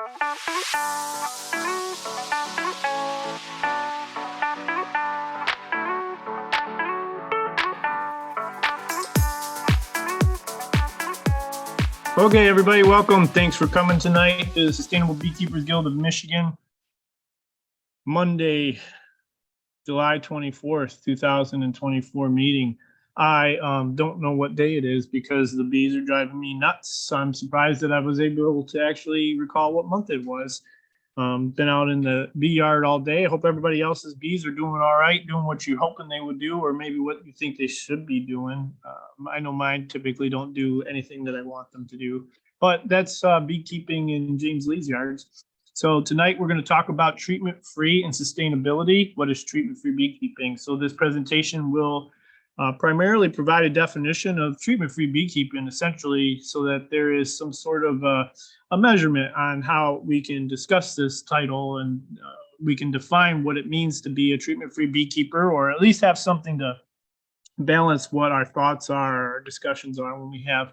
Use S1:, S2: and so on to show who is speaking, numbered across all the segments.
S1: Okay, everybody, welcome. Thanks for coming tonight to the Sustainable Beekeepers Guild of Michigan. Monday, July 24th, 2024 meeting. I don't know what day it is because the bees are driving me nuts. I'm surprised that I was able to actually recall what month it was. Been out in the bee yard all day. I hope everybody else's bees are doing all right, doing what you're hoping they would do, or maybe what you think they should be doing. I know mine typically don't do anything that I want them to do, but that's beekeeping in James Lee's yards. So tonight we're going to talk about treatment-free and sustainability. What is treatment-free beekeeping? So this presentation will primarily provide a definition of treatment-free beekeeping, essentially, so that there is some sort of a measurement on how we can discuss this title, and we can define what it means to be a treatment-free beekeeper, or at least have something to balance what our thoughts are, our discussions are when we have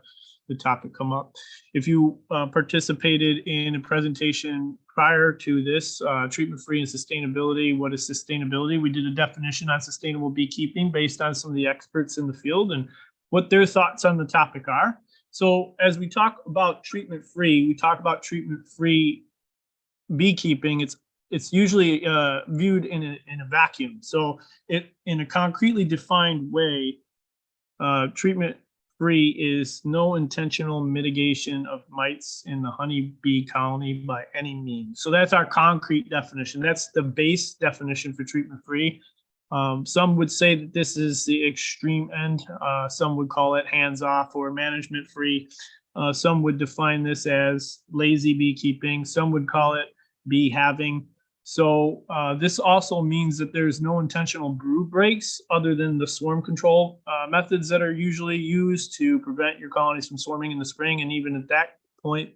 S1: the topic come up. If you participated in a presentation prior to this, treatment-free and sustainability, what is sustainability? We did a definition on sustainable beekeeping based on some of the experts in the field and what their thoughts on the topic are. So as we talk about treatment-free, we talk about treatment-free beekeeping. It's usually viewed in a vacuum. So in a concretely defined way, treatment-free is no intentional mitigation of mites in the honeybee colony by any means. So that's our concrete definition. That's the base definition for treatment-free. Some would say that this is the extreme end. Some would call it hands-off or management-free. Some would define this as lazy beekeeping. Some would call it bee having. So this also means that there's no intentional brood breaks other than the swarm control methods that are usually used to prevent your colonies from swarming in the spring. And even at that point,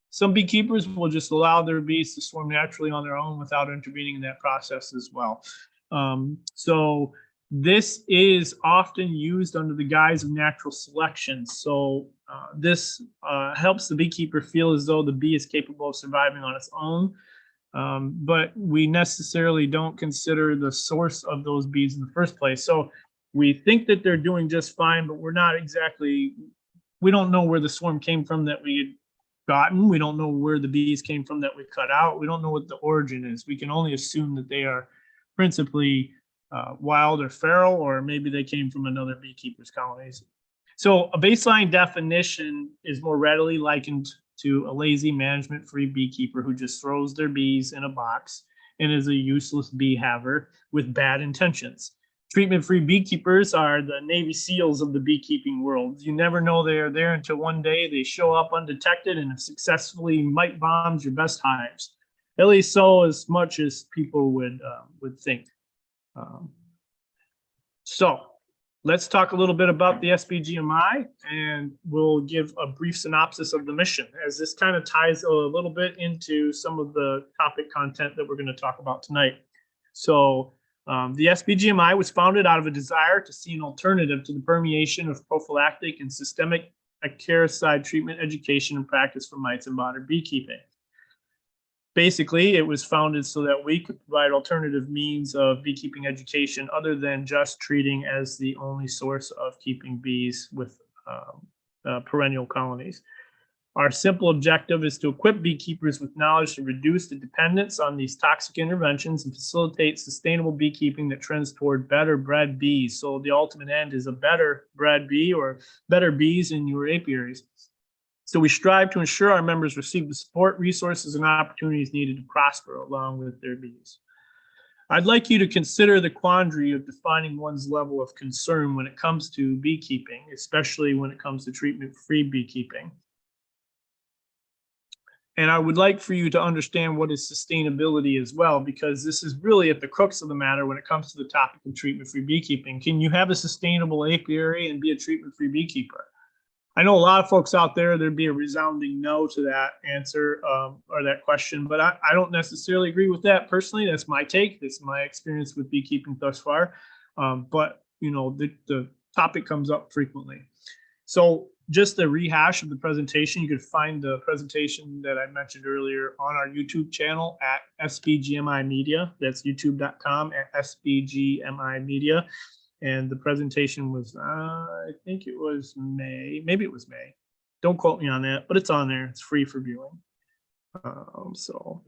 S1: some beekeepers will just allow their bees to swarm naturally on their own without intervening in that process as well. So this is often used under the guise of natural selection. So this helps the beekeeper feel as though the bee is capable of surviving on its own. But we necessarily don't consider the source of those bees in the first place. So we think that they're doing just fine, but we're not exactly, we don't know where the swarm came from that we had gotten. We don't know where the bees came from that we cut out. We don't know what the origin is. We can only assume that they are principally wild or feral, or maybe they came from another beekeeper's colonies. So a baseline definition is more readily likened to a lazy management-free beekeeper who just throws their bees in a box and is a useless bee haver with bad intentions. Treatment-free beekeepers are the Navy SEALs of the beekeeping world. You never know they are there until one day they show up undetected and have successfully mite bombed your best hives. At least so as much as people would think. So let's talk a little bit about the SBGMI, and we'll give a brief synopsis of the mission, as this kind of ties a little bit into some of the topic content that we're going to talk about tonight. So the SBGMI was founded out of a desire to see an alternative to the permeation of prophylactic and systemic acaricide treatment, education, and practice for mites in modern beekeeping. Basically, it was founded so that we could provide alternative means of beekeeping education other than just treating as the only source of keeping bees with perennial colonies. Our simple objective is to equip beekeepers with knowledge to reduce the dependence on these toxic interventions and facilitate sustainable beekeeping that trends toward better bred bees. So the ultimate end is a better bred bee or better bees in your apiaries. So we strive to ensure our members receive the support, resources, and opportunities needed to prosper along with their bees. I'd like you to consider the quandary of defining one's level of concern when it comes to beekeeping, especially when it comes to treatment-free beekeeping. And I would like for you to understand what is sustainability as well, because this is really at the crux of the matter when it comes to the topic of treatment-free beekeeping. Can you have a sustainable apiary and be a treatment-free beekeeper? I know a lot of folks out there, there'd be a resounding no to that answer or that question, but I don't necessarily agree with that personally. That's my take. That's my experience with beekeeping thus far. But, you know, the topic comes up frequently. So just a rehash of the presentation. You could find the presentation that I mentioned earlier on our YouTube channel at SBGMI Media. That's youtube.com at SBGMI Media. And the presentation was, I think it was May, maybe it was May. Don't quote me on that, but it's on there. It's free for viewing. So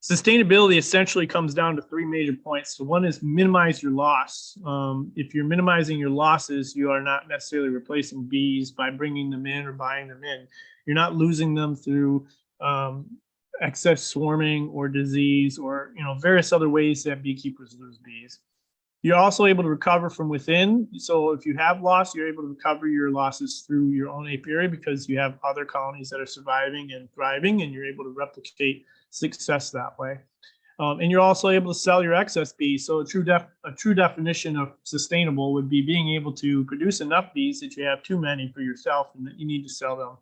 S1: sustainability essentially comes down to three major points. So one is minimize your loss. If you're minimizing your losses, you are not necessarily replacing bees by bringing them in or buying them in. You're not losing them through excess swarming or disease or various other ways that beekeepers lose bees. You're also able to recover from within. So if you have loss, you're able to recover your losses through your own apiary because you have other colonies that are surviving and thriving, and you're able to replicate success that way. And you're also able to sell your excess bees. So a true definition of sustainable would be being able to produce enough bees that you have too many for yourself and that you need to sell them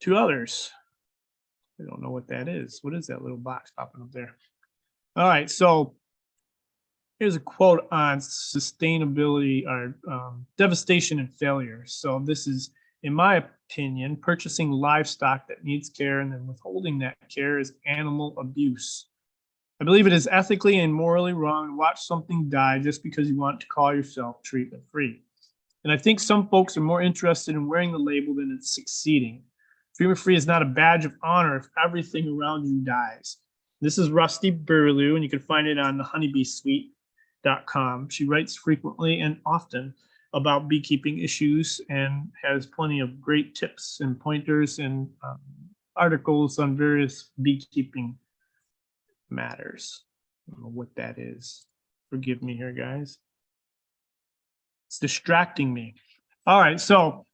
S1: to others. I don't know what that is. What is that little box popping up there? All right, so here's a quote on sustainability or devastation and failure. So this is, in my opinion, purchasing livestock that needs care and then withholding that care is animal abuse. I believe it is ethically and morally wrong to watch something die just because you want to call yourself treatment free. And I think some folks are more interested in wearing the label than in succeeding. Treatment free is not a badge of honor if everything around you dies. This is Rusty Burlew, and you can find it on the Honeybee Suite.com. She writes frequently and often about beekeeping issues and has plenty of great tips and pointers and articles on various beekeeping matters. I don't know what that is. Forgive me here, guys. It's distracting me. All right, so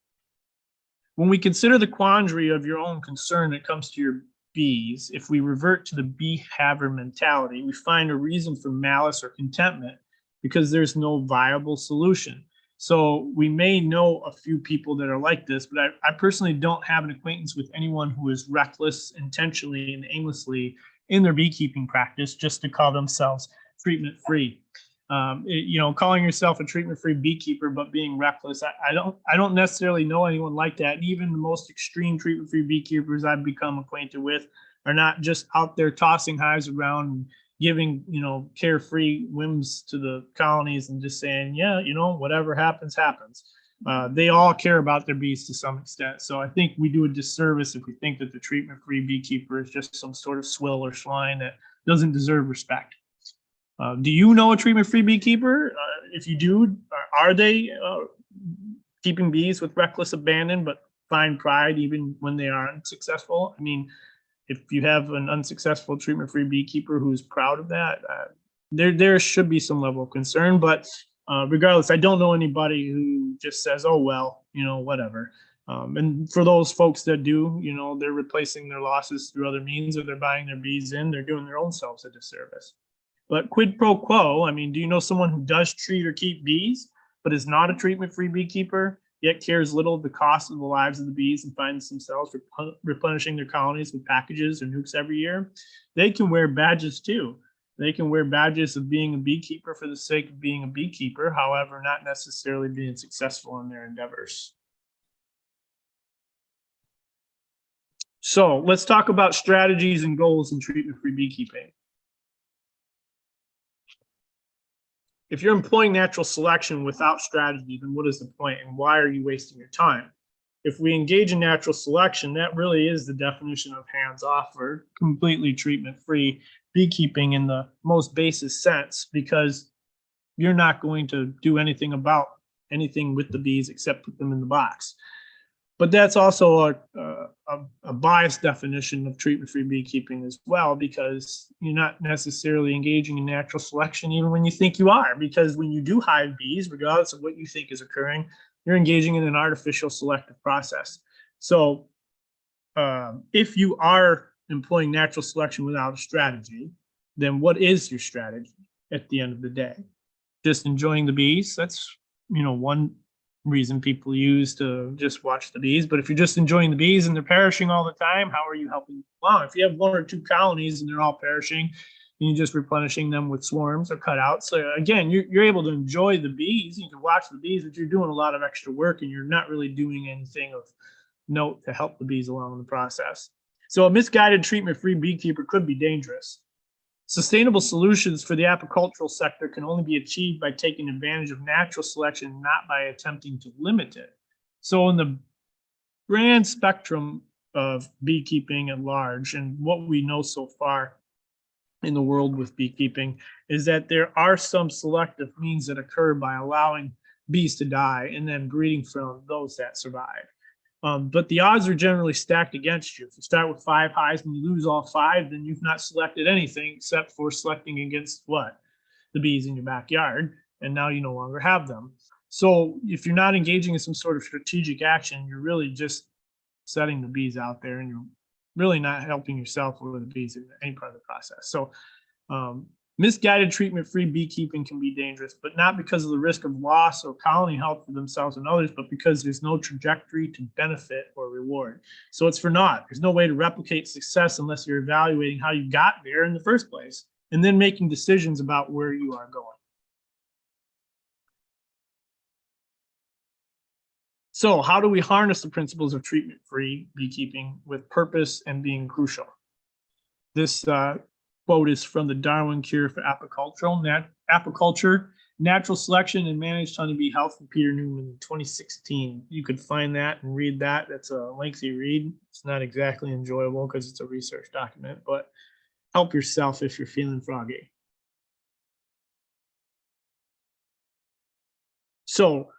S1: when we consider the quandary of your own concern that comes to your bees, if we revert to the bee haver mentality, we find a reason for malice or contentment because there's no viable solution. So we may know a few people that are like this, but I personally don't have an acquaintance with anyone who is reckless, intentionally, and aimlessly in their beekeeping practice just to call themselves treatment free. Calling yourself a treatment-free beekeeper but being reckless, I don't necessarily know anyone like that. And even the most extreme treatment-free beekeepers I've become acquainted with are not just out there tossing hives around and giving carefree whims to the colonies and just saying, yeah, whatever happens happens. They all care about their bees to some extent. So I think we do a disservice if we think that the treatment-free beekeeper is just some sort of swill or swine that doesn't deserve respect. Do you know a treatment-free beekeeper? If you do, are they keeping bees with reckless abandon but find pride even when they are unsuccessful? I mean, if you have an unsuccessful treatment-free beekeeper who's proud of that, there should be some level of concern. But regardless, I don't know anybody who just says, oh, well, whatever. And for those folks that do, they're replacing their losses through other means, or they're buying their bees in, they're doing their own selves a disservice. But quid pro quo, I mean, do you know someone who does treat or keep bees, but is not a treatment-free beekeeper, yet cares little of the cost of the lives of the bees and finds themselves replenishing their colonies with packages or nukes every year? They can wear badges too. They can wear badges of being a beekeeper for the sake of being a beekeeper, however, not necessarily being successful in their endeavors. So let's talk about strategies and goals in treatment-free beekeeping. If you're employing natural selection without strategy, then what is the point and why are you wasting your time? If we engage in natural selection, that really is the definition of hands-off or completely treatment-free beekeeping in the most basic sense, because you're not going to do anything about anything with the bees except put them in the box. But that's also a biased definition of treatment-free beekeeping as well, because you're not necessarily engaging in natural selection even when you think you are, because when you do hive bees, regardless of what you think is occurring, you're engaging in an artificial selective process. So if you are employing natural selection without a strategy, then what is your strategy at the end of the day? Just enjoying the bees? That's, one reason people use to just watch the bees. But if you're just enjoying the bees and they're perishing all the time, how are you helping them along? If you have one or two colonies and they're all perishing, and you're just replenishing them with swarms or cutouts. So again, you're able to enjoy the bees. You can watch the bees, but you're doing a lot of extra work, and you're not really doing anything of note to help the bees along in the process. So a misguided treatment-free beekeeper could be dangerous. Sustainable solutions for the apicultural sector can only be achieved by taking advantage of natural selection, not by attempting to limit it. So in the grand spectrum of beekeeping at large, and what we know so far in the world with beekeeping, is that there are some selective means that occur by allowing bees to die and then breeding from those that survive. But the odds are generally stacked against you. If you start with 5 hives and you lose all 5, then you've not selected anything except for selecting against what? The bees in your backyard, and now you no longer have them. So if you're not engaging in some sort of strategic action, you're really just setting the bees out there, and you're really not helping yourself or the bees in any part of the process. So misguided treatment-free beekeeping can be dangerous, but not because of the risk of loss or colony health for themselves and others, but because there's no trajectory to benefit or reward. So it's for naught. There's no way to replicate success unless you're evaluating how you got there in the first place, and then making decisions about where you are going. So how do we harness the principles of treatment-free beekeeping with purpose and being crucial? This quote is from the Darwin Cure for Apiculture, Natural Selection and Managed Honeybee Health from Peter Newman in 2016. You could find that and read that. That's a lengthy read. It's not exactly enjoyable because it's a research document, but help yourself if you're feeling froggy. So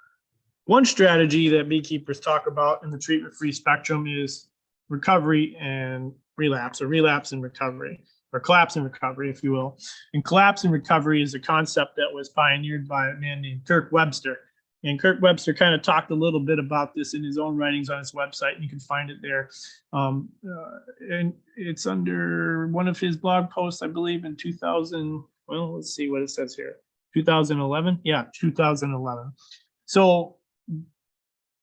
S1: one strategy that beekeepers talk about in the treatment-free spectrum is recovery and relapse, or relapse and recovery, or collapse and recovery, if you will. And collapse and recovery is a concept that was pioneered by a man named Kirk Webster. And Kirk Webster kind of talked a little bit about this in his own writings on his website, and you can find it there. And it's under one of his blog posts, I believe, in 2000. Well, let's see what it says here. 2011? Yeah, 2011. So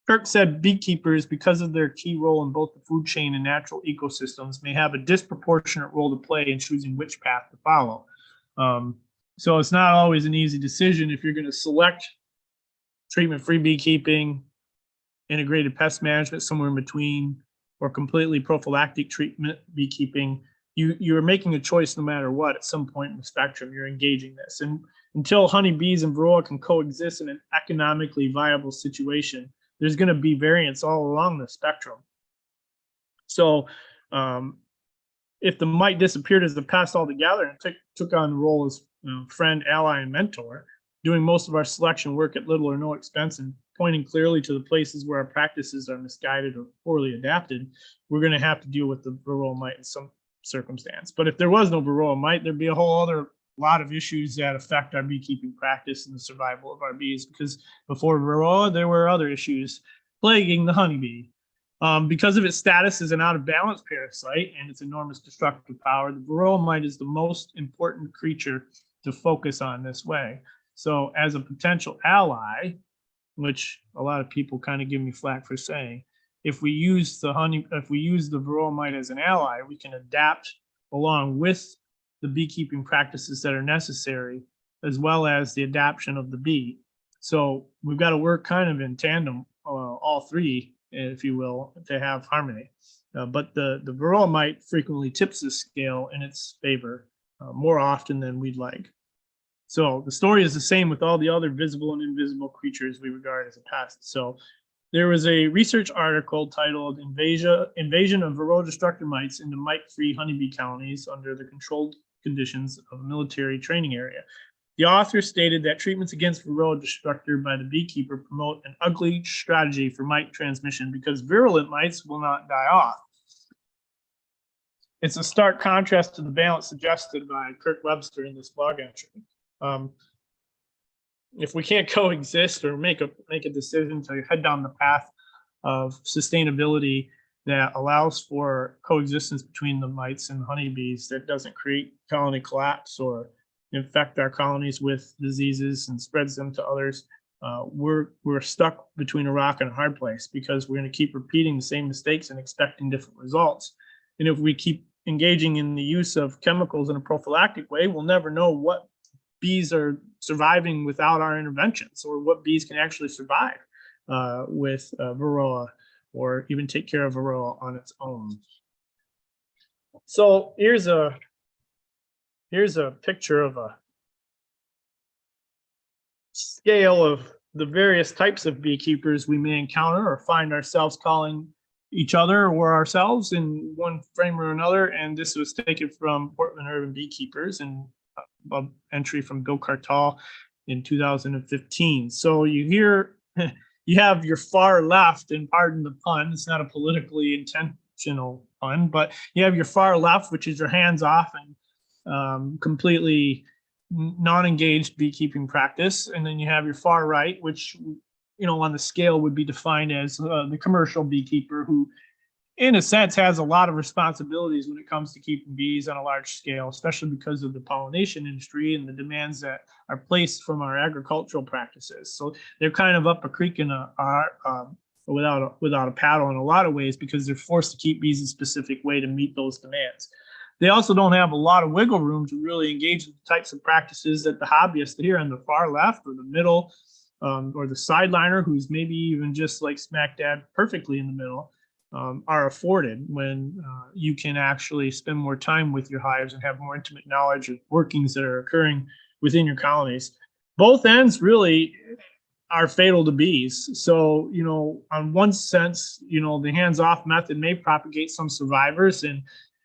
S1: Kirk said beekeepers, because of their key role in both the food chain and natural ecosystems, may have a disproportionate role to play in choosing which path to follow. So it's not always an easy decision if you're going to select treatment-free beekeeping, integrated pest management, somewhere in between, or completely prophylactic treatment beekeeping. You're making a choice no matter what. At some point in the spectrum, you're engaging this. And until honeybees and varroa can coexist in an economically viable situation, there's going to be variance all along the spectrum. So if the mite disappeared as the pest altogether and took on the role as friend, ally, and mentor, doing most of our selection work at little or no expense and pointing clearly to the places where our practices are misguided or poorly adapted, we're going to have to deal with the varroa mite in some circumstance. But if there was no varroa mite, there'd be a whole other lot of issues that affect our beekeeping practice and the survival of our bees, because before varroa, there were other issues plaguing the honeybee. Because of its status as an out-of-balance parasite and its enormous destructive power, the varroa mite is the most important creature to focus on this way. So as a potential ally, which a lot of people kind of give me flack for saying, if we use the varroa mite as an ally, we can adapt along with the beekeeping practices that are necessary, as well as the adaptation of the bee. So we've got to work kind of in tandem, all three, if you will, to have harmony. But the varroa mite frequently tips the scale in its favor more often than we'd like. So the story is the same with all the other visible and invisible creatures we regard as a pest. So there was a research article titled Invasion of Varroa Destructor Mites into Mite-Free Honeybee Colonies under the Controlled Conditions of a Military Training Area. The author stated that treatments against Varroa destructor by the beekeeper promote an ugly strategy for mite transmission because virulent mites will not die off. It's a stark contrast to the balance suggested by Kirk Webster in this blog entry. If we can't coexist or make a decision to head down the path of sustainability that allows for coexistence between the mites and the honeybees, that doesn't create colony collapse or infect our colonies with diseases and spreads them to others, we're stuck between a rock and a hard place, because we're going to keep repeating the same mistakes and expecting different results. And if we keep engaging in the use of chemicals in a prophylactic way, we'll never know what bees are surviving without our interventions, or what bees can actually survive with Varroa, or even take care of Varroa on its own. So here's a picture of a scale of the various types of beekeepers we may encounter or find ourselves calling each other or ourselves in one frame or another. And this was taken from Portland Urban Beekeepers, and an entry from Bill Cartall in 2015. So you have your far left, and pardon the pun, it's not a politically intentional pun, but you have your far left, which is your hands off and completely non-engaged beekeeping practice. And then you have your far right, which, on the scale would be defined as the commercial beekeeper, who in a sense has a lot of responsibilities when it comes to keeping bees on a large scale, especially because of the pollination industry and the demands that are placed from our agricultural practices. So they're kind of up a creek in without a paddle in a lot of ways, because they're forced to keep bees a specific way to meet those demands. They also don't have a lot of wiggle room to really engage in the types of practices that the hobbyist here on the far left or the middle, or the sideliner, who's maybe even just like smack dab perfectly in the middle, are afforded when you can actually spend more time with your hives and have more intimate knowledge of workings that are occurring within your colonies. Both ends really are fatal to bees. So, on one sense, the hands-off method may propagate some survivors, and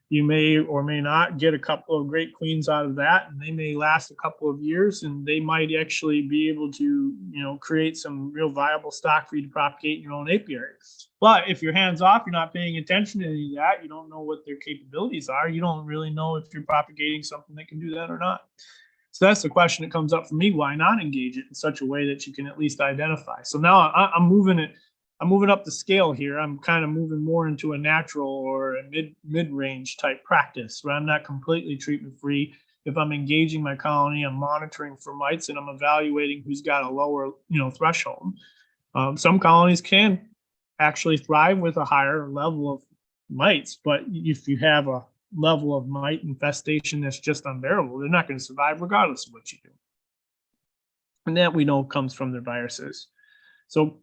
S1: you may or may not get a couple of great queens out of that, and they may last a couple of years, and they might actually be able to, create some real viable stock for you to propagate in your own apiary. But if you're hands off, you're not paying attention to any of that, you don't know what their capabilities are, you don't really know if you're propagating something that can do that or not. So that's the question that comes up for me: why not engage it in such a way that you can at least identify? So now I'm moving up the scale here. I'm kind of moving more into a natural or a mid-range type practice, where I'm not completely treatment free. If I'm engaging my colony, I'm monitoring for mites, and I'm evaluating who's got a lower, threshold. Some colonies can actually thrive with a higher level of mites, but if you have a level of mite infestation that's just unbearable, they're not going to survive regardless of what you do. And that we know comes from their viruses. So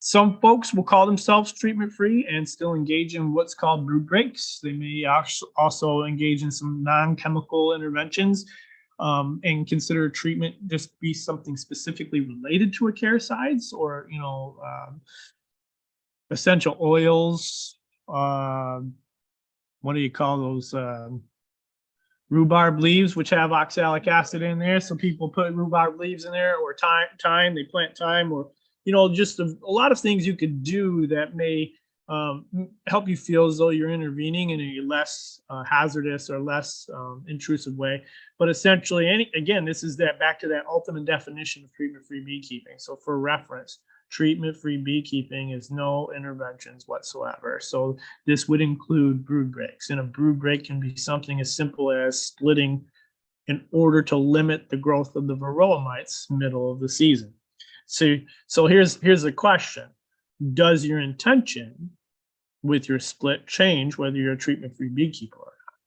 S1: some folks will call themselves treatment-free and still engage in what's called brood breaks. They may also engage in some non-chemical interventions, and consider treatment just be something specifically related to acaricides, or essential oils. What do you call those? Rhubarb leaves, which have oxalic acid in there. So people put rhubarb leaves in there, or thyme. They plant thyme, or just a lot of things you could do that may help you feel as though you're intervening in a less hazardous or less intrusive way. But essentially, again, this is back to that ultimate definition of treatment-free beekeeping. So for reference, treatment-free beekeeping is no interventions whatsoever. So this would include brood breaks, and a brood break can be something as simple as splitting in order to limit the growth of the Varroa mites middle of the season. So here's the question: does your intention with your split change whether you're a treatment-free beekeeper or not?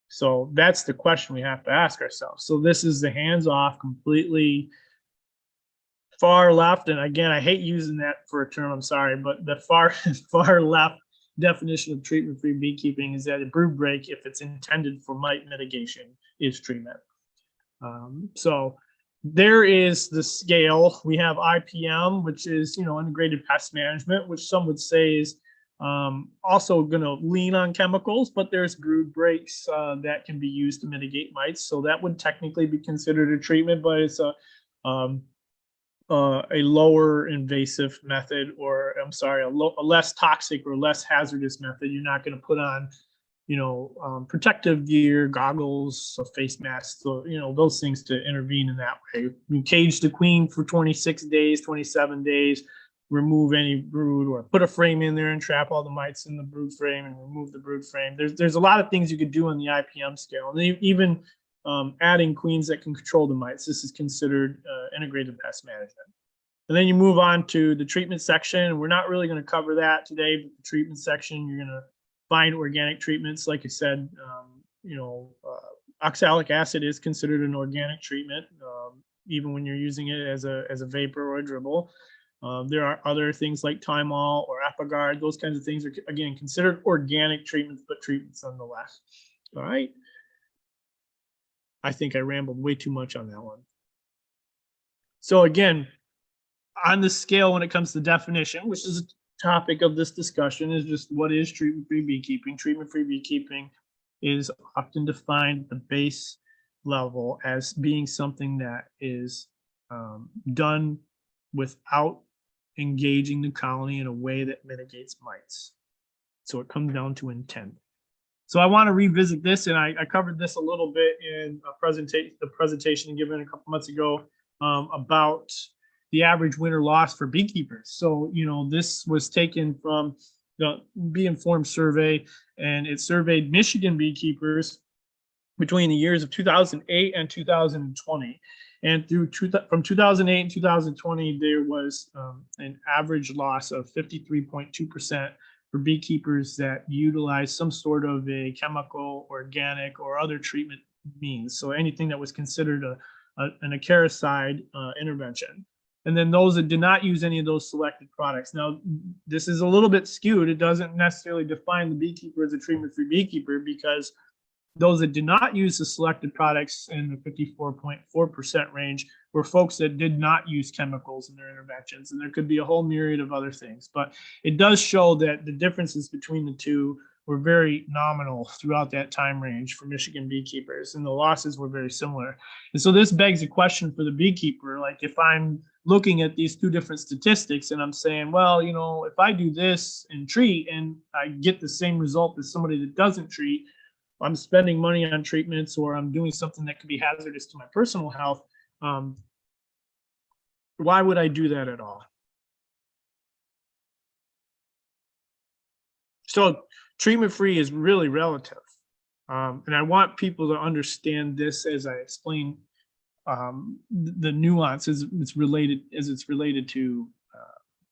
S1: So that's the question we have to ask ourselves. So this is the hands-off, completely far left, and again, I hate using that for a term, I'm sorry, but the far left definition of treatment-free beekeeping is that a brood break, if it's intended for mite mitigation, is treatment. So there is the scale. We have IPM, which is integrated pest management, which some would say is also going to lean on chemicals, but there's brood breaks that can be used to mitigate mites. So that would technically be considered a treatment, but it's a lower invasive method, or I'm sorry, a less toxic or less hazardous method. You're not going to put on, protective gear, goggles, a face mask, so, those things to intervene in that way. You cage the queen for 26 days, 27 days, remove any brood, or put a frame in there and trap all the mites in the brood frame and remove the brood frame. There's a lot of things you could do on the IPM scale, and even adding queens that can control the mites. This is considered integrated pest management. And then you move on to the treatment section. We're not really going to cover that today, but the treatment section, you're going to find organic treatments. Like I said, oxalic acid is considered an organic treatment, even when you're using it as a vapor or a dribble. There are other things like Thymol or Apogard. Those kinds of things are, again, considered organic treatments, but treatments nonetheless. All right. I think I rambled way too much on that one. So again, on the scale when it comes to definition, which is a topic of this discussion, is just what is treatment-free beekeeping. Treatment-free beekeeping is often defined at the base level as being something that is done without engaging the colony in a way that mitigates mites. So it comes down to intent. So I want to revisit this, and I covered this a little bit in the presentation given a couple months ago about the average winter loss for beekeepers. So, this was taken from the Bee Informed survey, and it surveyed Michigan beekeepers between the years of 2008 and 2020. And from 2008 and 2020, there was an average loss of 53.2% for beekeepers that utilize some sort of a chemical, organic, or other treatment means. So anything that was considered an acaricide intervention. And then those that did not use any of those selected products. Now, this is a little bit skewed. It doesn't necessarily define the beekeeper as a treatment-free beekeeper, because those that did not use the selected products in the 54.4% range were folks that did not use chemicals in their interventions. And there could be a whole myriad of other things. But it does show that the differences between the two were very nominal throughout that time range for Michigan beekeepers, and the losses were very similar. And so this begs a question for the beekeeper. Like, if I'm looking at these two different statistics and I'm saying, well, if I do this and treat and I get the same result as somebody that doesn't treat, I'm spending money on treatments, or I'm doing something that could be hazardous to my personal health. Why would I do that at all? So treatment-free is really relative. And I want people to understand this as I explain the nuances it's related to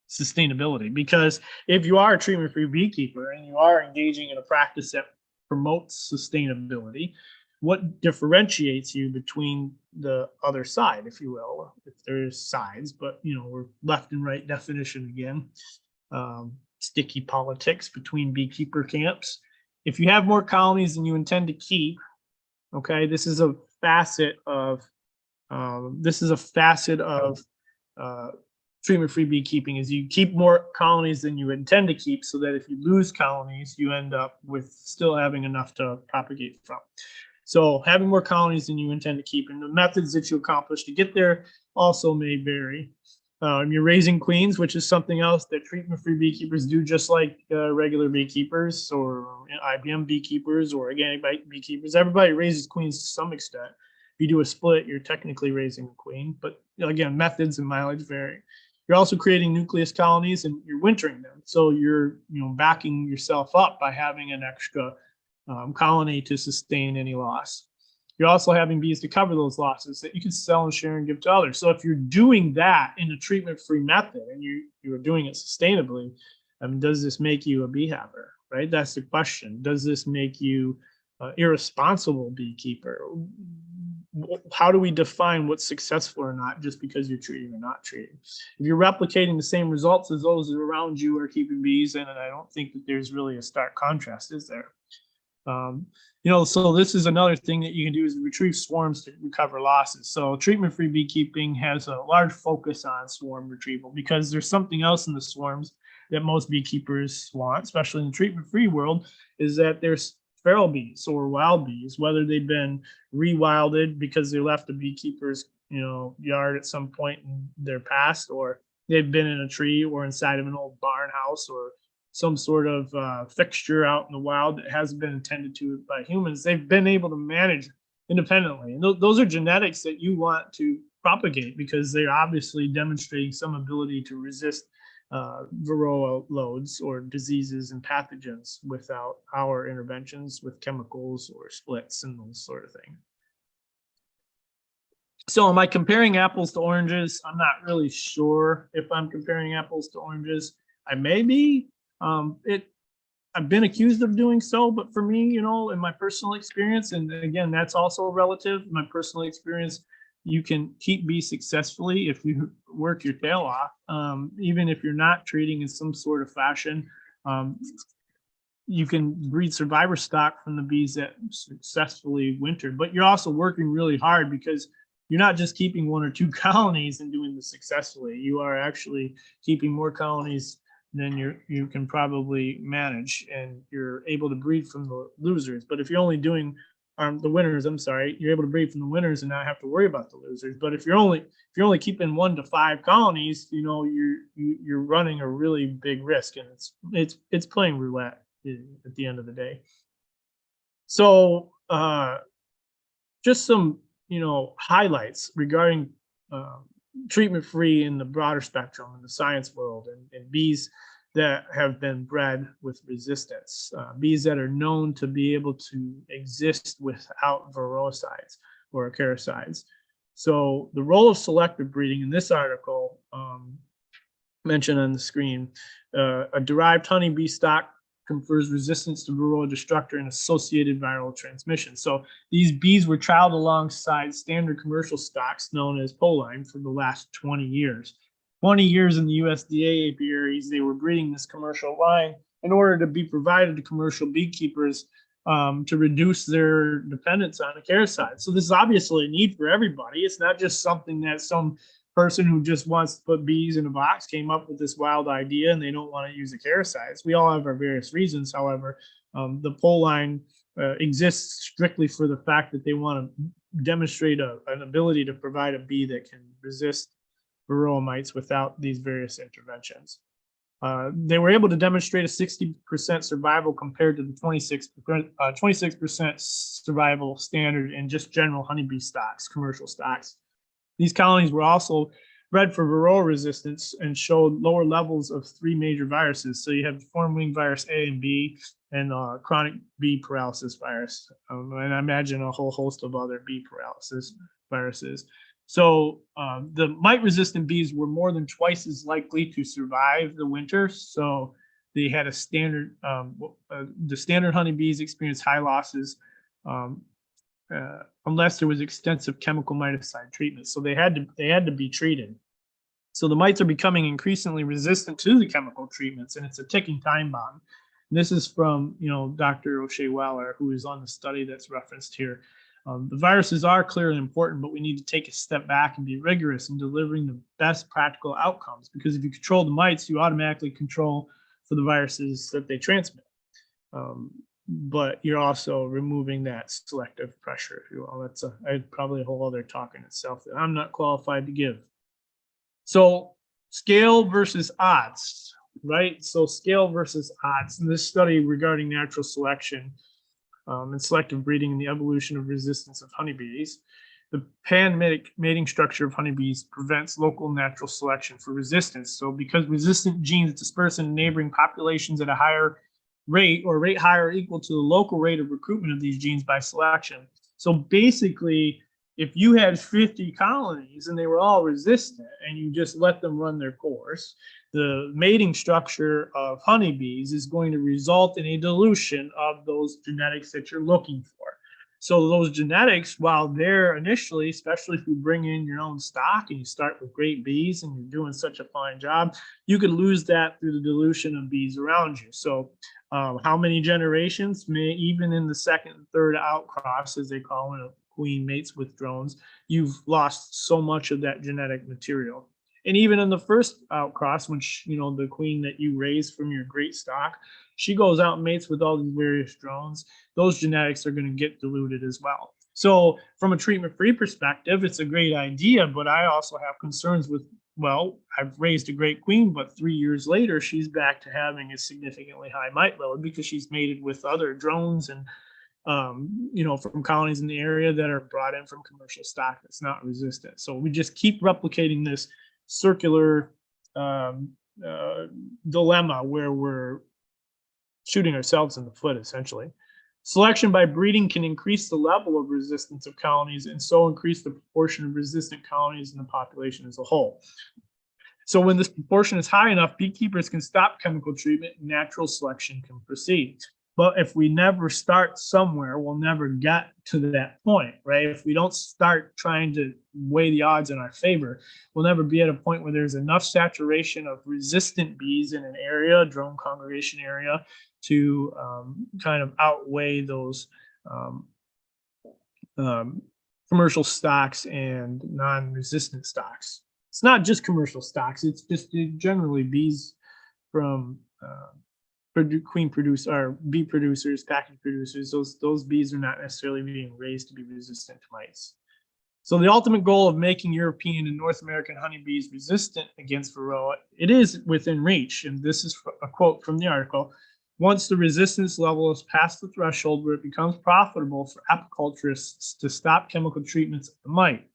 S1: sustainability. Because if you are a treatment-free beekeeper and you are engaging in a practice that promotes sustainability, what differentiates you between the other side, if you will, if there's sides, but we're left and right definition again, sticky politics between beekeeper camps. If you have more colonies than you intend to keep, okay, this is a facet of treatment-free beekeeping, is you keep more colonies than you intend to keep, so that if you lose colonies, you end up with still having enough to propagate from. So having more colonies than you intend to keep, and the methods that you accomplish to get there also may vary. You're raising queens, which is something else that treatment-free beekeepers do, just like regular beekeepers or IBM beekeepers or organic beekeepers. Everybody raises queens to some extent. If you do a split, you're technically raising a queen, but again, methods and mileage vary. You're also creating nucleus colonies, and you're wintering them. So you're backing yourself up by having an extra colony to sustain any loss. You're also having bees to cover those losses that you can sell and share and give to others. So if you're doing that in a treatment-free method and you're doing it sustainably, does this make you a bee haver, right? That's the question. Does this make you an irresponsible beekeeper? How do we define what's successful or not just because you're treating or not treating? If you're replicating the same results as those around you are keeping bees in, and I don't think that there's really a stark contrast, is there? So this is another thing that you can do, is retrieve swarms to recover losses. So treatment-free beekeeping has a large focus on swarm retrieval, because there's something else in the swarms that most beekeepers want, especially in the treatment-free world, is that there's feral bees or wild bees, whether they've been rewilded because they left a beekeeper's yard at some point in their past, or they've been in a tree or inside of an old barn house or some sort of fixture out in the wild that hasn't been attended to by humans. They've been able to manage independently. And those are genetics that you want to propagate, because they're obviously demonstrating some ability to resist varroa loads or diseases and pathogens without our interventions with chemicals or splits and those sort of things. So am I comparing apples to oranges? I'm not really sure if I'm comparing apples to oranges. I may be. I've been accused of doing so, but for me, in my personal experience, and again, that's also relative, my personal experience, you can keep bees successfully if you work your tail off, even if you're not treating in some sort of fashion. Um, you can breed survivor stock from the bees that successfully wintered, but you're also working really hard because you're not just keeping one or two colonies and doing this successfully. You are actually keeping more colonies than you can probably manage, and you're able to breed from the losers. But if you're only doing the winners, I'm sorry, you're able to breed from the winners and not have to worry about the losers. But if you're only keeping 1 to 5 colonies, you're running a really big risk, and it's playing roulette at the end of the day. So just some highlights regarding treatment free in the broader spectrum in the science world, and bees that have been bred with resistance, bees that are known to be able to exist without varroicides or acaricides. So the role of selective breeding in this article mentioned on the screen, a derived honeybee stock confers resistance to Varroa destructor and associated viral transmission. So these bees were trialed alongside standard commercial stocks known as Poline for the last 20 years. 20 years in the USDA apiaries, they were breeding this commercial line in order to be provided to commercial beekeepers to reduce their dependence on acaricides. So this is obviously a need for everybody. It's not just something that some person who just wants to put bees in a box came up with this wild idea and they don't want to use acaricides. We all have our various reasons. However, the Poline exists strictly for the fact that they want to demonstrate an ability to provide a bee that can resist varroa mites without these various interventions. They were able to demonstrate a 60% survival compared to the 26% survival standard in just general honeybee stocks, commercial stocks. These colonies were also bred for varroa resistance and showed lower levels of 3 major viruses. So you have deformed wing virus A and B, and chronic bee paralysis virus, and I imagine a whole host of other bee paralysis viruses. So the mite-resistant bees were more than twice as likely to survive the winter. So they had a standard, the standard honeybees experienced high losses unless there was extensive chemical miticide treatment. So they had to be treated. So the mites are becoming increasingly resistant to the chemical treatments, and it's a ticking time bomb. And this is from Dr. O'Shea Weller, who is on the study that's referenced here. The viruses are clearly important, but we need to take a step back and be rigorous in delivering the best practical outcomes, because if you control the mites, you automatically control for the viruses that they transmit. But you're also removing that selective pressure, if you will. That's probably a whole other talk in itself that I'm not qualified to give. So scale versus odds, right? So scale versus odds. In this study regarding natural selection and selective breeding and the evolution of resistance of honeybees, the pan-mitic mating structure of honeybees prevents local natural selection for resistance. So because resistant genes disperse in neighboring populations at a higher rate, or rate higher or equal to the local rate of recruitment of these genes by selection. So basically, if you had 50 colonies and they were all resistant and you just let them run their course, the mating structure of honeybees is going to result in a dilution of those genetics that you're looking for. So those genetics, while they're initially, especially if you bring in your own stock and you start with great bees and you're doing such a fine job, you could lose that through the dilution of bees around you. So how many generations, even in the second and third outcross, as they call it, a queen mates with drones, you've lost so much of that genetic material. And even in the first outcross, which, the queen that you raise from your great stock, she goes out and mates with all these various drones, those genetics are going to get diluted as well. So from a treatment-free perspective, it's a great idea, but I also have concerns with, well, I've raised a great queen, but 3 years later, she's back to having a significantly high mite load because she's mated with other drones and, from colonies in the area that are brought in from commercial stock that's not resistant. So we just keep replicating this circular dilemma where we're shooting ourselves in the foot, essentially. Selection by breeding can increase the level of resistance of colonies and so increase the proportion of resistant colonies in the population as a whole. So when this proportion is high enough, beekeepers can stop chemical treatment and natural selection can proceed. But if we never start somewhere, we'll never get to that point, right? If we don't start trying to weigh the odds in our favor, we'll never be at a point where there's enough saturation of resistant bees in an area, drone congregation area, to kind of outweigh those um, um, commercial stocks and non-resistant stocks. It's not just commercial stocks; it's just generally bees from queen produce or bee producers, packing producers. Those bees are not necessarily being raised to be resistant to mites. So the ultimate goal of making European and North American honeybees resistant against Varroa, it is within reach. And this is a quote from the article. Once the resistance level is past the threshold where it becomes profitable for apiculturists to stop chemical treatments of the mite,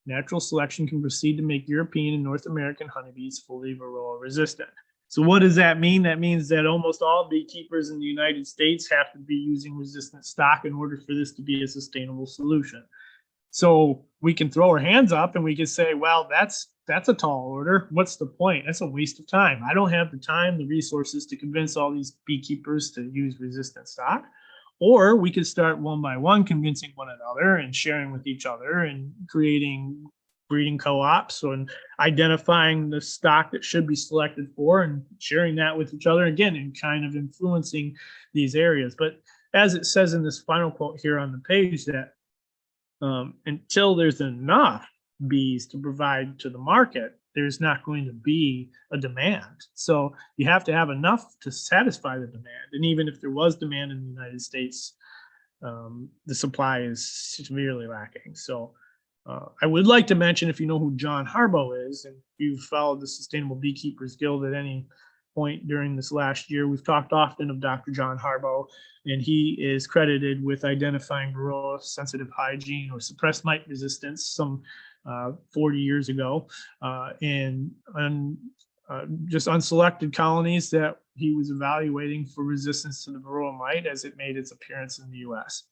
S1: natural selection can proceed to make European and North American honeybees fully Varroa resistant. So what does that mean? That means that almost all beekeepers in the United States have to be using resistant stock in order for this to be a sustainable solution. So we can throw our hands up and we can say, well, that's a tall order. What's the point? That's a waste of time. I don't have the time, the resources to convince all these beekeepers to use resistant stock. Or we could start one by one convincing one another and sharing with each other and creating breeding co-ops and identifying the stock that should be selected for and sharing that with each other again and kind of influencing these areas. But as it says in this final quote here on the page, that until there's enough bees to provide to the market, there's not going to be a demand. So you have to have enough to satisfy the demand. And even if there was demand in the United States, the supply is severely lacking. So I would like to mention, if you know who John Harbaugh is, and if you've followed the Sustainable Beekeepers Guild at any point during this last year, we've talked often of Dr. John Harbaugh, and he is credited with identifying Varroa sensitive hygiene or suppressed mite resistance some 40 years ago, and just unselected colonies that he was evaluating for resistance to the Varroa mite as it made its appearance in the U.S.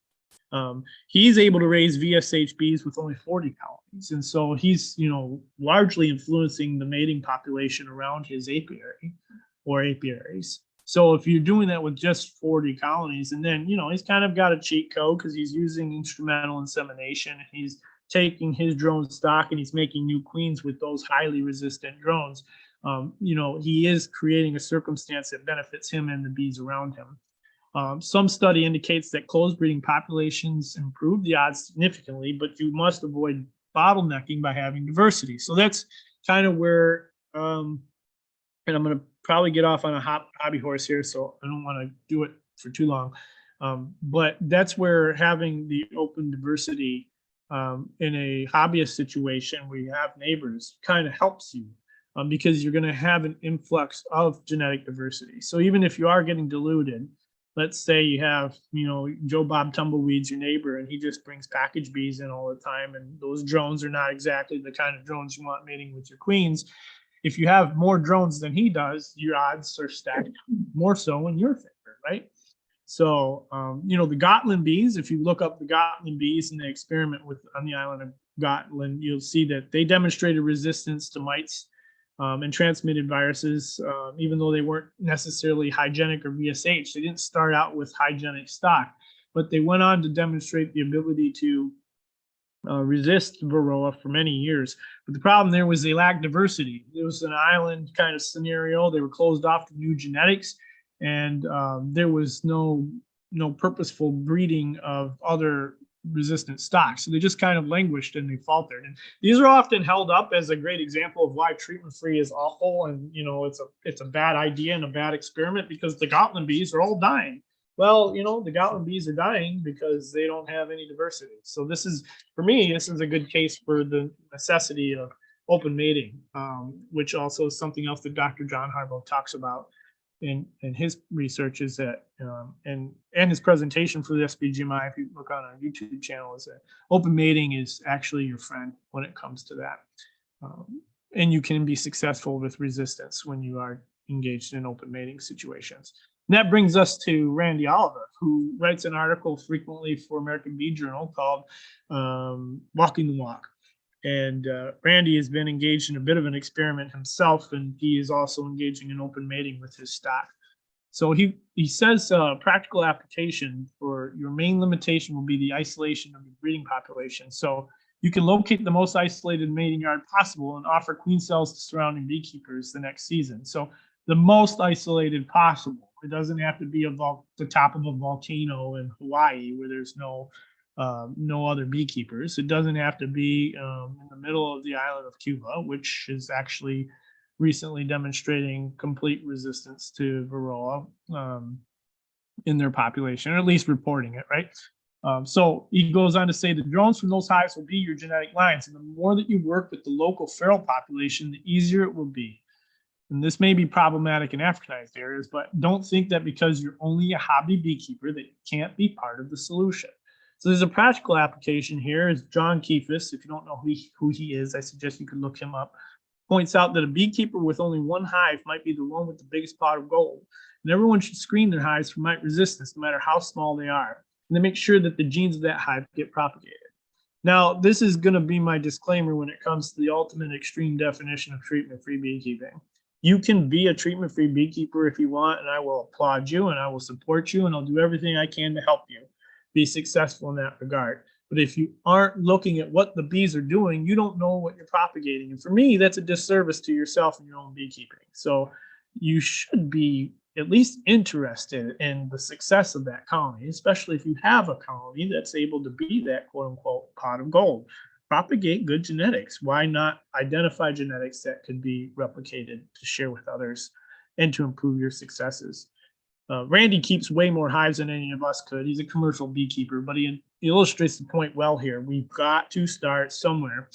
S1: He's able to raise VSH bees with only 40 colonies. And so he's, largely influencing the mating population around his apiary or apiaries. So if you're doing that with just 40 colonies, and then, he's kind of got a cheat code because he's using instrumental insemination, and he's taking his drone stock and he's making new queens with those highly resistant drones. He is creating a circumstance that benefits him and the bees around him. Some study indicates that closed breeding populations improve the odds significantly, but you must avoid bottlenecking by having diversity. So that's kind of where, and I'm going to probably get off on a hobby horse here, so I don't want to do it for too long. But that's where having the open diversity in a hobbyist situation where you have neighbors kind of helps you. Because you're going to have an influx of genetic diversity. So even if you are getting diluted, let's say you have, Joe Bob Tumbleweed's your neighbor, and he just brings package bees in all the time, and those drones are not exactly the kind of drones you want mating with your queens. If you have more drones than he does, your odds are stacked more so in your favor, right? So, the Gotland bees, if you look up the Gotland bees and the experiment on the island of Gotland, you'll see that they demonstrated resistance to mites and transmitted viruses, even though they weren't necessarily hygienic or VSH. They didn't start out with hygienic stock, but they went on to demonstrate the ability to resist Varroa for many years. But the problem there was they lacked diversity. It was an island kind of scenario. They were closed off to new genetics, and there was no purposeful breeding of other resistant stocks. So they just kind of languished and they faltered. And these are often held up as a great example of why treatment-free is awful, and it's a bad idea and a bad experiment because the Gotland bees are all dying. Well, the Gotland bees are dying because they don't have any diversity. So this is a good case for the necessity of open mating, which also is something else that Dr. John Harbaugh talks about in his research, is that and his presentation for the SBGMI, if you look on our YouTube channel, is that open mating is actually your friend when it comes to that. And you can be successful with resistance when you are engaged in open mating situations. And that brings us to Randy Oliver, who writes an article frequently for American Bee Journal called Walking the Walk. And Randy has been engaged in a bit of an experiment himself, and he is also engaging in open mating with his stock. So he says practical application for your main limitation will be the isolation of the breeding population. So you can locate the most isolated mating yard possible and offer queen cells to surrounding beekeepers the next season. So the most isolated possible. It doesn't have to be the top of a volcano in Hawaii where there's no other beekeepers. It doesn't have to be in the middle of the island of Cuba, which is actually recently demonstrating complete resistance to Varroa in their population, or at least reporting it, right? So he goes on to say the drones from those hives will be your genetic lines. And the more that you work with the local feral population, the easier it will be. And this may be problematic in Africanized areas, but don't think that because you're only a hobby beekeeper that you can't be part of the solution. So there's a practical application here. Is John Keefis. If you don't know who he is, I suggest you can look him up. Points out that a beekeeper with only one hive might be the one with the biggest pot of gold. And everyone should screen their hives for mite resistance, no matter how small they are, and to make sure that the genes of that hive get propagated. Now, this is going to be my disclaimer when it comes to the ultimate extreme definition of treatment-free beekeeping. You can be a treatment-free beekeeper if you want, and I will applaud you, and I will support you, and I'll do everything I can to help you be successful in that regard. But if you aren't looking at what the bees are doing, you don't know what you're propagating. And for me, that's a disservice to yourself and your own beekeeping. So you should be at least interested in the success of that colony, especially if you have a colony that's able to be that quote unquote pot of gold. Propagate good genetics. Why not identify genetics that could be replicated to share with others and to improve your successes? Randy keeps way more hives than any of us could. He's a commercial beekeeper, but he illustrates the point well here. We've got to start somewhere.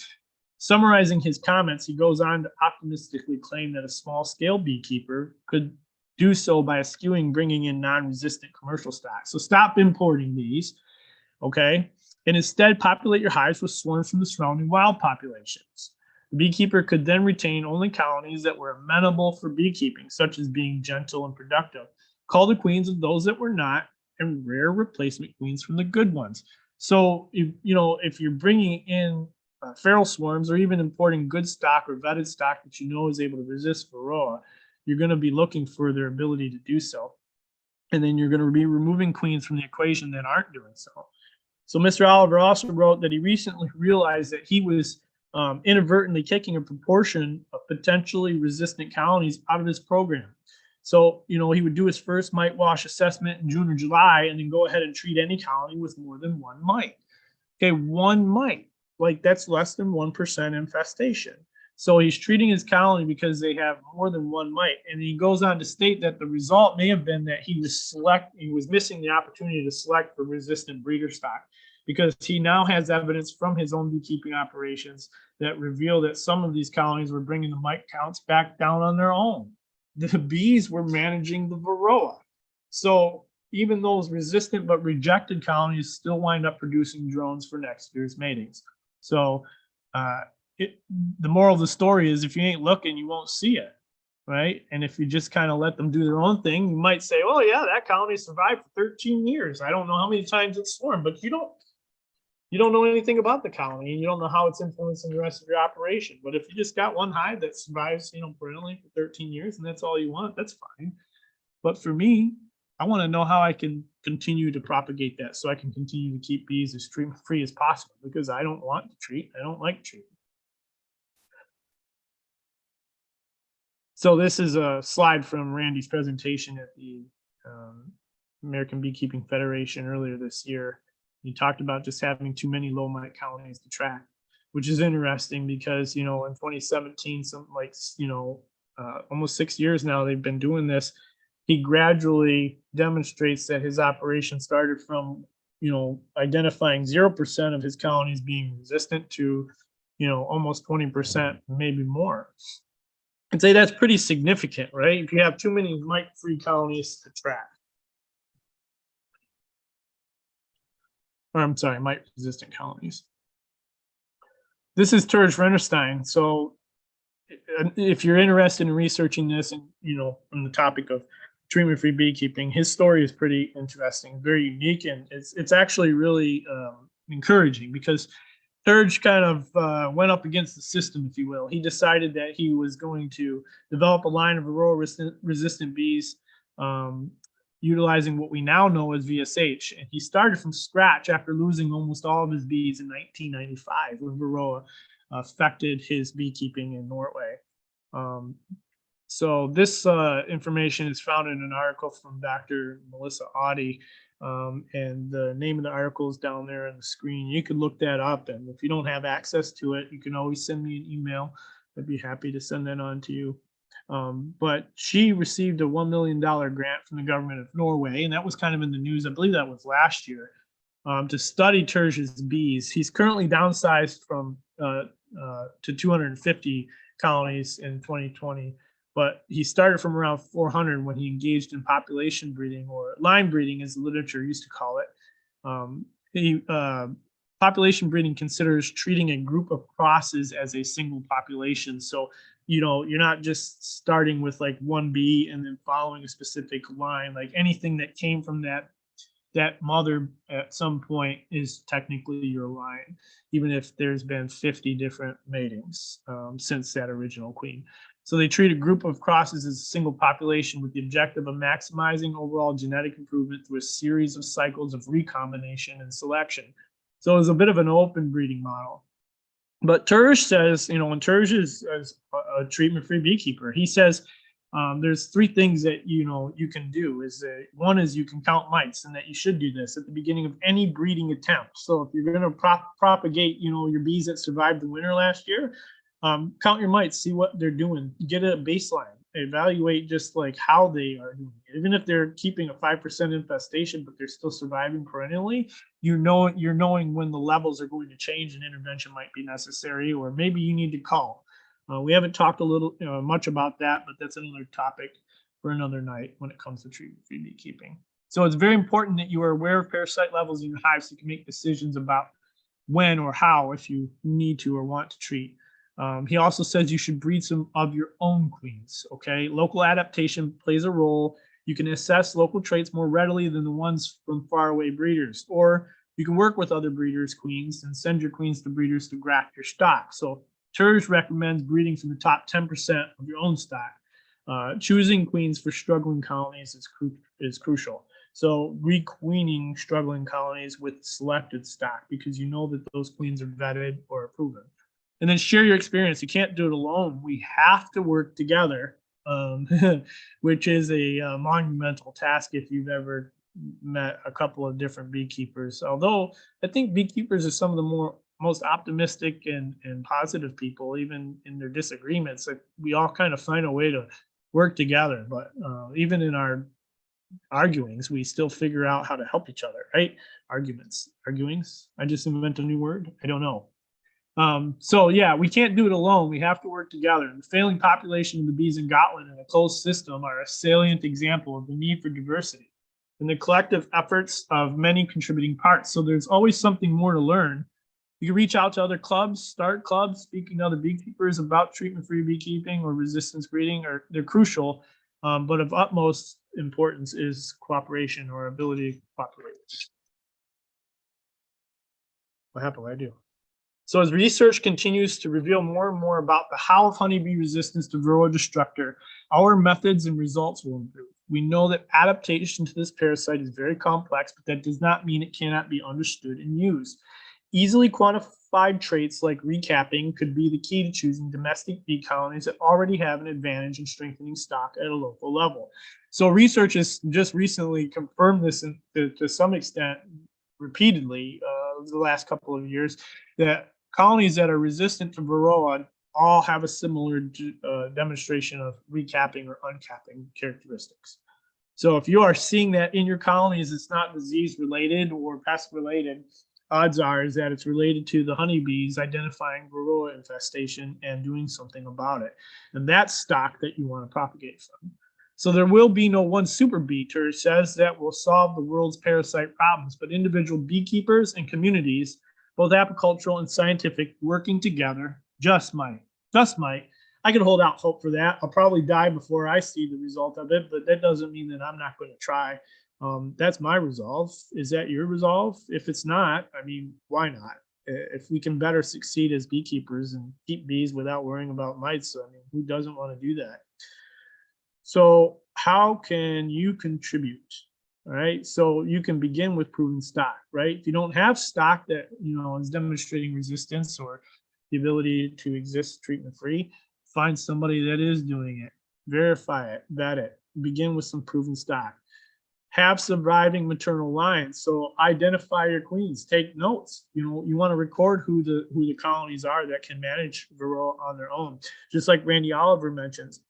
S1: Summarizing his comments, he goes on to optimistically claim that a small-scale beekeeper could do so by eschewing bringing in non-resistant commercial stock. So stop importing these, okay? And instead populate your hives with swarms from the surrounding wild populations. The beekeeper could then retain only colonies that were amenable for beekeeping, such as being gentle and productive. Call the queens of those that were not, and rare replacement queens from the good ones. So if you're bringing in feral swarms or even importing good stock or vetted stock that you know is able to resist Varroa, you're going to be looking for their ability to do so. And then you're going to be removing queens from the equation that aren't doing so. So Mr. Oliver also wrote that he recently realized that he was inadvertently kicking a proportion of potentially resistant colonies out of his program. So, he would do his first mite wash assessment in June or July and then go ahead and treat any colony with more than one mite. Okay, one mite, like that's less than 1% infestation. So he's treating his colony because they have more than one mite. And he goes on to state that the result may have been that he was missing the opportunity to select for resistant breeder stock, because he now has evidence from his own beekeeping operations that reveal that some of these colonies were bringing the mite counts back down on their own. The bees were managing the Varroa. So even those resistant but rejected colonies still wind up producing drones for next year's matings. So the moral of the story is if you ain't looking, you won't see it, right? And if you just kind of let them do their own thing, you might say, oh yeah, that colony survived for 13 years. I don't know how many times it's swarmed, but you don't know anything about the colony, and you don't know how it's influencing the rest of your operation. But if you just got one hive that survives, perennially for 13 years, and that's all you want, that's fine. But for me, I want to know how I can continue to propagate that so I can continue to keep bees as treatment-free as possible, because I don't want to treat. I don't like treating. So this is a slide from Randy's presentation at the American Beekeeping Federation earlier this year. He talked about just having too many low mite colonies to track, which is interesting because, in 2017, almost 6 years now, they've been doing this. He gradually demonstrates that his operation started from, identifying 0% of his colonies being resistant to, almost 20%, maybe more. I'd say that's pretty significant, right? If you have too many mite-free colonies to track. Or I'm sorry, mite-resistant colonies. This is Terj Rennerstein. So if you're interested in researching this and, on the topic of treatment-free beekeeping, his story is pretty interesting, very unique, and it's actually really encouraging, because Turge kind of went up against the system, if you will. He decided that he was going to develop a line of resistant bees, um, utilizing what we now know as VSH. And he started from scratch after losing almost all of his bees in 1995 when Varroa affected his beekeeping in Norway. Um, so this information is found in an article from Dr. Melissa Audie, and the name of the article is down there on the screen. You can look that up, and if you don't have access to it, you can always send me an email. I'd be happy to send that on to you. But she received a $1 million grant from the government of Norway, and that was kind of in the news. I believe that was last year, to study Turge's bees. He's currently downsized from to 250 colonies in 2020, but he started from around 400 when he engaged in population breeding, or line breeding as the literature used to call it. He Population breeding considers treating a group of crosses as a single population. So, you're not just starting with like one bee and then following a specific line. Like anything that came from that mother at some point is technically your line, even if there's been 50 different matings since that original queen. So they treat a group of crosses as a single population with the objective of maximizing overall genetic improvement through a series of cycles of recombination and selection. So it's a bit of an open breeding model. But Turge says, when Turge is a treatment-free beekeeper, he says there's three things that you can do. One is you can count mites, and that you should do this at the beginning of any breeding attempt. So if you're going to propagate, your bees that survived the winter last year, count your mites, see what they're doing, get a baseline, evaluate just like how they are doing. Even if they're keeping a 5% infestation, but they're still surviving perennially, you're knowing when the levels are going to change and intervention might be necessary, or maybe you need to call. We haven't talked much about that, but that's another topic for another night when it comes to treatment-free beekeeping. So it's very important that you are aware of parasite levels in your hive so you can make decisions about when or how, if you need to or want to treat. He also says you should breed some of your own queens. Okay, local adaptation plays a role. You can assess local traits more readily than the ones from faraway breeders, or you can work with other breeders' queens and send your queens to breeders to graft your stock. So Turge recommends breeding from the top 10% of your own stock. Choosing queens for struggling colonies is crucial. So requeening struggling colonies with selected stock, because you know that those queens are vetted or proven. And then share your experience. You can't do it alone. We have to work together, which is a monumental task if you've ever met a couple of different beekeepers. Although I think beekeepers are some of the most optimistic and positive people, even in their disagreements. Like we all kind of find a way to work together. But even in our arguings, we still figure out how to help each other, right? Arguings. I just invented a new word. I don't know. So yeah, we can't do it alone. We have to work together. And the failing population of the bees in Gotland in a closed system are a salient example of the need for diversity and the collective efforts of many contributing parts. So there's always something more to learn. You can reach out to other clubs, start clubs, speaking to other beekeepers about treatment-free beekeeping or resistance breeding, they're crucial. But of utmost importance is cooperation or ability to cooperate. What happened? What I do? So as research continues to reveal more and more about the how of honeybee resistance to Varroa destructor, our methods and results will improve. We know that adaptation to this parasite is very complex, but that does not mean it cannot be understood and used. Easily quantified traits like recapping could be the key to choosing domestic bee colonies that already have an advantage in strengthening stock at a local level. So research has just recently confirmed this to some extent repeatedly the last couple of years, that colonies that are resistant to Varroa all have a similar demonstration of recapping or uncapping characteristics. So if you are seeing that in your colonies, it's not disease related or pest related, odds are is that it's related to the honeybees identifying Varroa infestation and doing something about it. And that's stock that you want to propagate from. So there will be no one super bee, Turge says, that will solve the world's parasite problems, but individual beekeepers and communities, both apicultural and scientific, working together just might. I can hold out hope for that. I'll probably die before I see the result of it, but that doesn't mean that I'm not going to try. That's my resolve. Is that your resolve? If it's not, I mean, why not? If we can better succeed as beekeepers and keep bees without worrying about mites, I mean, who doesn't want to do that? So how can you contribute? All right. So you can begin with proven stock, right? If you don't have stock that, is demonstrating resistance or the ability to exist treatment free, find somebody that is doing it, verify it, vet it, begin with some proven stock. Have surviving maternal lines. So identify your queens, take notes. You want to record who the colonies are that can manage Varroa on their own. Just like Randy Oliver mentions,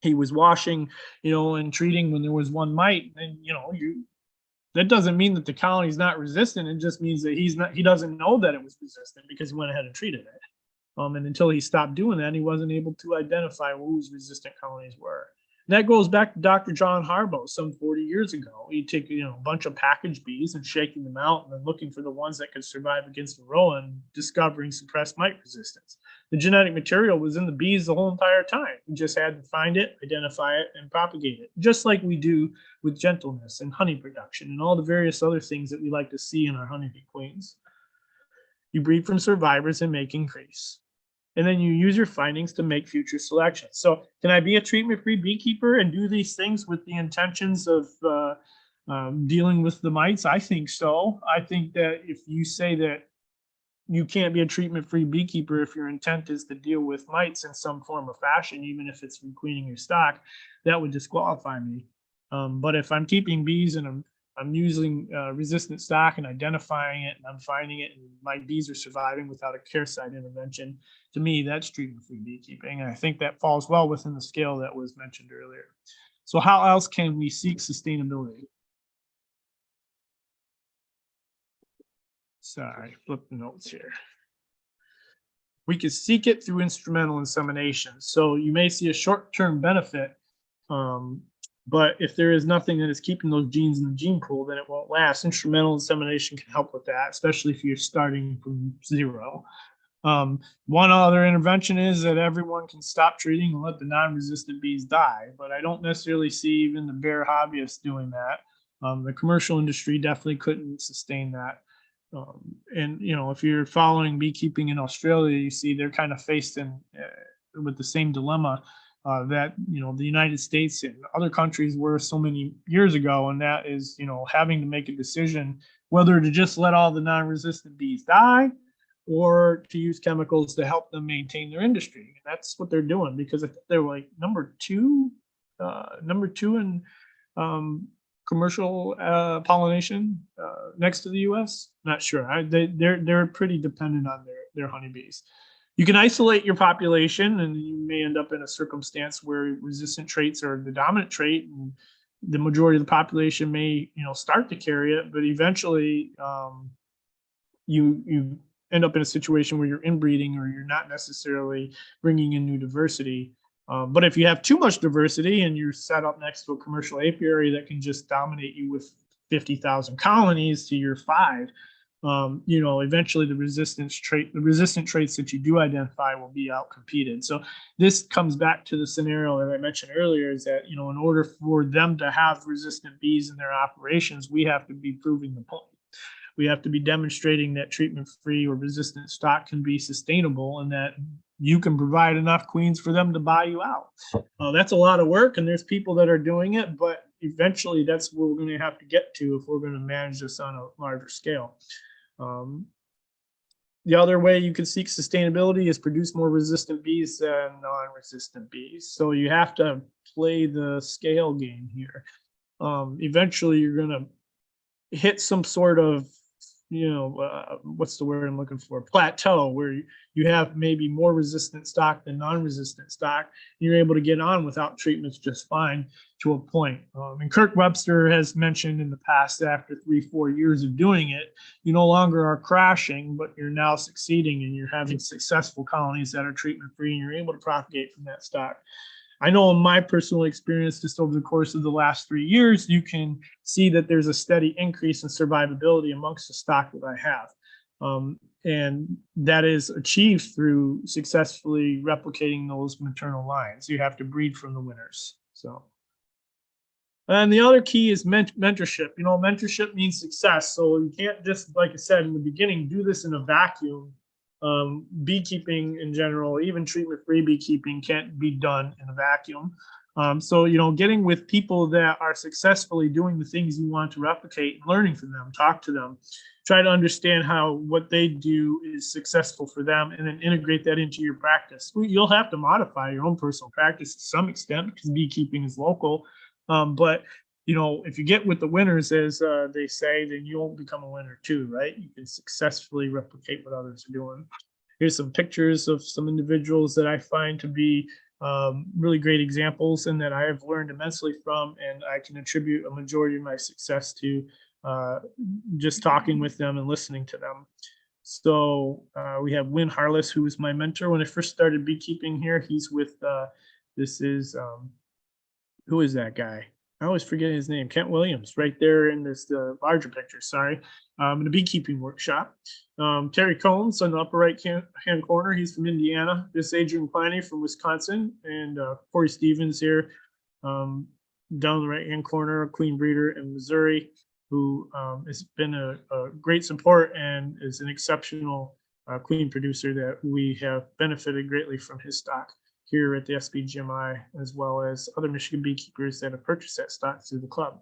S1: he was washing, and treating when there was one mite, and that doesn't mean that the colony is not resistant. It just means that he doesn't know that it was resistant because he went ahead and treated it. And until he stopped doing that, he wasn't able to identify whose resistant colonies were. And that goes back to Dr. John Harbaugh some 40 years ago. He'd take a bunch of packaged bees and shaking them out and then looking for the ones that could survive against Varroa and discovering suppressed mite resistance. The genetic material was in the bees the whole entire time. We just had to find it, identify it, and propagate it, just like we do with gentleness and honey production and all the various other things that we like to see in our honeybee queens. You breed from survivors and make increase. And then you use your findings to make future selections. So can I be a treatment-free beekeeper and do these things with the intentions of dealing with the mites? I think so. I think that if you say that you can't be a treatment-free beekeeper if your intent is to deal with mites in some form or fashion, even if it's requeening your stock, that would disqualify me. But if I'm keeping bees and I'm using resistant stock and identifying it, and I'm finding it, and my bees are surviving without a care site intervention, to me, that's treatment-free beekeeping. And I think that falls well within the scale that was mentioned earlier. So how else can we seek sustainability? Sorry, flip the notes here. We could seek it through instrumental insemination. So you may see a short-term benefit, but if there is nothing that is keeping those genes in the gene pool, then it won't last. Instrumental insemination can help with that, especially if you're starting from zero. One other intervention is that everyone can stop treating and let the non-resistant bees die, but I don't necessarily see even the bare hobbyists doing that. The commercial industry definitely couldn't sustain that. And if you're following beekeeping in Australia, you see they're kind of faced with the same dilemma that the United States and other countries were so many years ago, and that is having to make a decision whether to just let all the non-resistant bees die or to use chemicals to help them maintain their industry. And that's what they're doing, because I think they're like number two in commercial pollination next to the U.S. Not sure. They're pretty dependent on their honeybees. You can isolate your population, and you may end up in a circumstance where resistant traits are the dominant trait, and the majority of the population may start to carry it, but eventually you end up in a situation where you're inbreeding or you're not necessarily bringing in new diversity. But if you have too much diversity and you're set up next to a commercial apiary that can just dominate you with 50,000 colonies to your 5, eventually the resistant traits that you do identify will be outcompeted. So this comes back to the scenario that I mentioned earlier, is that, in order for them to have resistant bees in their operations, we have to be proving the point. We have to be demonstrating that treatment-free or resistant stock can be sustainable and that you can provide enough queens for them to buy you out. That's a lot of work, and there's people that are doing it, but eventually that's where we're going to have to get to if we're going to manage this on a larger scale. The other way you can seek sustainability is produce more resistant bees than non-resistant bees. So you have to play the scale game here. Eventually you're going to hit some sort of what's the word I'm looking for? Plateau, where you have maybe more resistant stock than non-resistant stock. You're able to get on without treatments just fine to a point. And Kirk Webster has mentioned in the past that after 3-4 years of doing it, you no longer are crashing, but you're now succeeding and you're having successful colonies that are treatment-free, and you're able to propagate from that stock. I know in my personal experience, just over the course of the last 3 years, you can see that there's a steady increase in survivability amongst the stock that I have. And that is achieved through successfully replicating those maternal lines. You have to breed from the winners. So. And the other key is mentorship. Mentorship means success. So you can't just, like I said in the beginning, do this in a vacuum. Beekeeping in general, even treatment-free beekeeping, can't be done in a vacuum. So, getting with people that are successfully doing the things you want to replicate, learning from them, talk to them, try to understand how what they do is successful for them, and then integrate that into your practice. You'll have to modify your own personal practice to some extent because beekeeping is local. But if you get with the winners, as they say, then you'll become a winner too, right? You can successfully replicate what others are doing. Here's some pictures of some individuals that I find to be really great examples and that I have learned immensely from, and I can attribute a majority of my success to just talking with them and listening to them. So we have Win Harless, who was my mentor when I first started beekeeping here. He's with, who is that guy? I always forget his name. Kent Williams, right there in this larger picture. Sorry, in the beekeeping workshop. Terry Combs on the upper right hand corner. He's from Indiana. This is Adrian Pliny from Wisconsin, and Corey Stevens here down the right hand corner. Queen breeder in Missouri, who has been a great support and is an exceptional queen producer that we have benefited greatly from his stock here at the SBGMI, as well as other Michigan beekeepers that have purchased that stock through the club.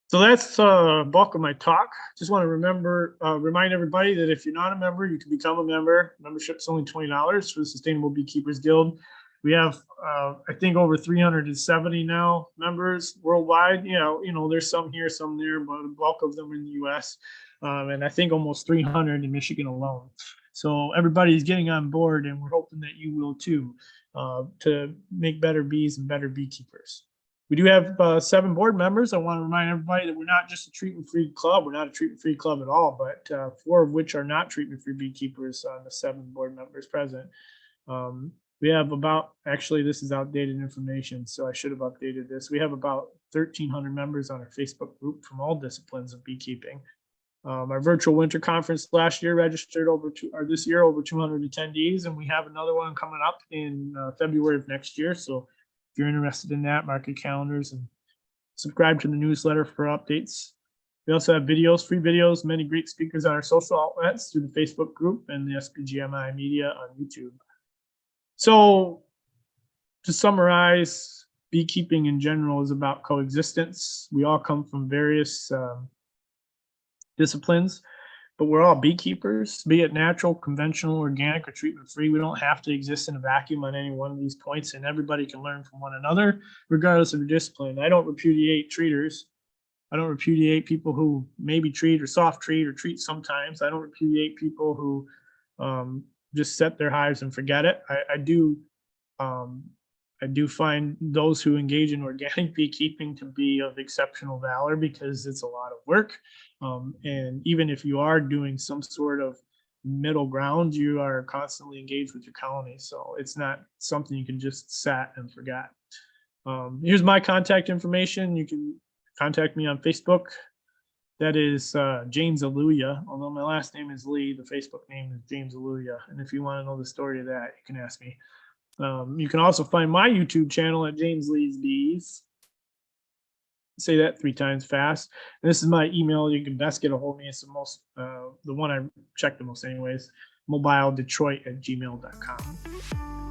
S1: So that's the bulk of my talk. Just want to remind everybody that if you're not a member, you can become a member. Membership's only $20 for the Sustainable Beekeepers Guild. We have, I think, over 370 now members worldwide. There's some here, some there, but the bulk of them in the U.S. And I think almost 300 in Michigan alone. So everybody's getting on board, and we're hoping that you will too, to make better bees and better beekeepers. We do have 7 board members. I want to remind everybody that we're not just a treatment-free club. We're not a treatment-free club at all, but 4 of which are not treatment-free beekeepers on the 7 board members present. We have actually, this is outdated information, so I should have updated this. We have about 1,300 members on our Facebook group from all disciplines of beekeeping. Our virtual winter conference last year registered this year over 200 attendees, and we have another one coming up in February of next year. So if you're interested in that, mark your calendars and subscribe to the newsletter for updates. We also have videos, free videos, many great speakers on our social outlets through the Facebook group and the SBGMI media on YouTube. So to summarize, beekeeping in general is about coexistence. We all come from various disciplines, but we're all beekeepers, be it natural, conventional, organic, or treatment-free. We don't have to exist in a vacuum on any one of these points, and everybody can learn from one another, regardless of your discipline. I don't repudiate treaters. I don't repudiate people who maybe treat or soft treat or treat sometimes. I don't repudiate people who just set their hives and forget it. I do find those who engage in organic beekeeping to be of exceptional valor because it's a lot of work. And even if you are doing some sort of middle ground, you are constantly engaged with your colony. So it's not something you can just set and forget. Here's my contact information. You can contact me on Facebook. That is James Aluya. Although my last name is Lee, the Facebook name is James Aluya. And if you want to know the story of that, you can ask me. You can also find my YouTube channel at James Lee's Bees. Say that 3 times fast. And this is my email. You can best get a hold of me. It's the one I check the most anyways. mobiledetroit@gmail.com.